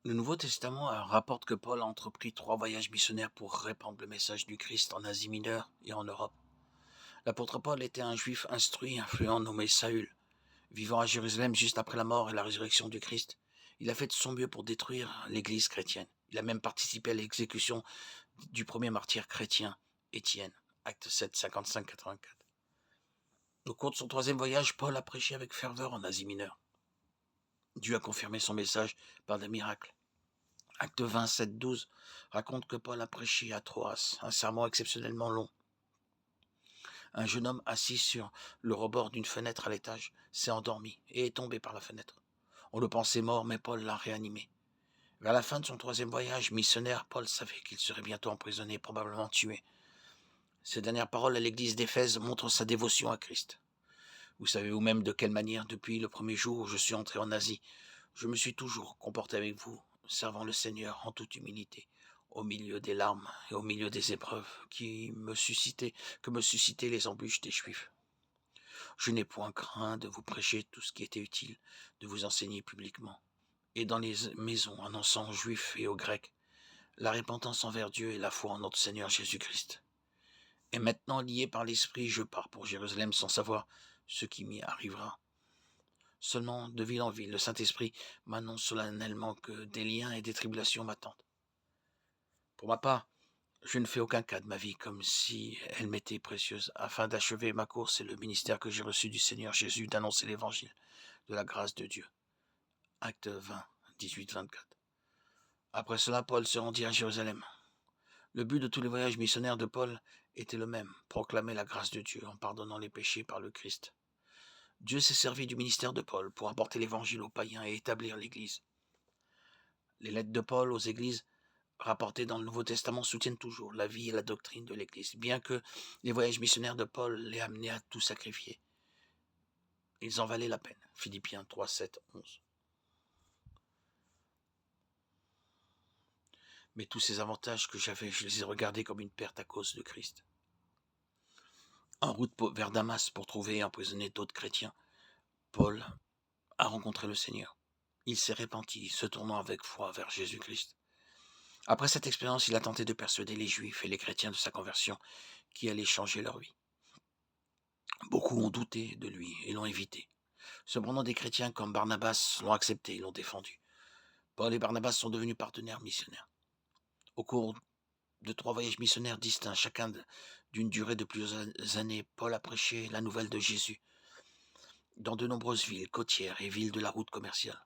Le Nouveau Testament rapporte que Paul a entrepris 3 voyages missionnaires pour répandre le message du Christ en Asie mineure et en Europe. L'apôtre Paul était un juif instruit, influent, nommé Saül. Vivant à Jérusalem juste après la mort et la résurrection du Christ, il a fait de son mieux pour détruire l'Église chrétienne. Il a même participé à l'exécution du premier martyr chrétien, Étienne, acte 7, 55-84. Au cours de son 3e voyage, Paul a prêché avec ferveur en Asie mineure. Dieu a confirmé son message par des miracles. Acte 20, 7, 12 raconte que Paul a prêché à Troas, un sermon exceptionnellement long. Un jeune homme assis sur le rebord d'une fenêtre à l'étage s'est endormi et est tombé par la fenêtre. On le pensait mort, mais Paul l'a réanimé. Vers la fin de son 3e voyage missionnaire, Paul savait qu'il serait bientôt emprisonné et probablement tué. Ces dernières paroles à l'église d'Éphèse montrent sa dévotion à Christ. Vous savez vous-même de quelle manière, depuis le premier jour où je suis entré en Asie, je me suis toujours comporté avec vous, servant le Seigneur en toute humilité, au milieu des larmes et au milieu des épreuves que me suscitaient les embûches des Juifs. Je n'ai point craint de vous prêcher tout ce qui était utile, de vous enseigner publiquement, et dans les maisons annonçant aux Juifs et aux Grecs la repentance envers Dieu et la foi en notre Seigneur Jésus-Christ. Et maintenant, lié par l'Esprit, je pars pour Jérusalem sans savoir ce qui m'y arrivera. Seulement, de ville en ville, le Saint-Esprit m'annonce solennellement que des liens et des tribulations m'attendent. Pour ma part, je ne fais aucun cas de ma vie comme si elle m'était précieuse, afin d'achever ma course et le ministère que j'ai reçu du Seigneur Jésus d'annoncer l'Évangile de la grâce de Dieu. Acte 20, 18-24. Après cela, Paul se rendit à Jérusalem. Le but de tous les voyages missionnaires de Paul était le même, proclamer la grâce de Dieu en pardonnant les péchés par le Christ. Dieu s'est servi du ministère de Paul pour apporter l'Évangile aux païens et établir l'Église. Les lettres de Paul aux églises rapportées dans le Nouveau Testament soutiennent toujours la vie et la doctrine de l'Église, bien que les voyages missionnaires de Paul l'aient amené à tout sacrifier. Ils en valaient la peine. Philippiens 3, 7, 11. Mais tous ces avantages que j'avais, je les ai regardés comme une perte à cause de Christ. En route vers Damas pour trouver et emprisonner d'autres chrétiens, Paul a rencontré le Seigneur. Il s'est repenti, se tournant avec foi vers Jésus-Christ. Après cette expérience, il a tenté de persuader les Juifs et les chrétiens de sa conversion qui allait changer leur vie. Beaucoup ont douté de lui et l'ont évité. Cependant, des chrétiens comme Barnabas l'ont accepté et l'ont défendu. Paul et Barnabas sont devenus partenaires missionnaires. Au cours de 3 voyages missionnaires distincts, chacun d'une durée de plusieurs années, Paul a prêché la nouvelle de Jésus dans de nombreuses villes côtières et villes de la route commerciale.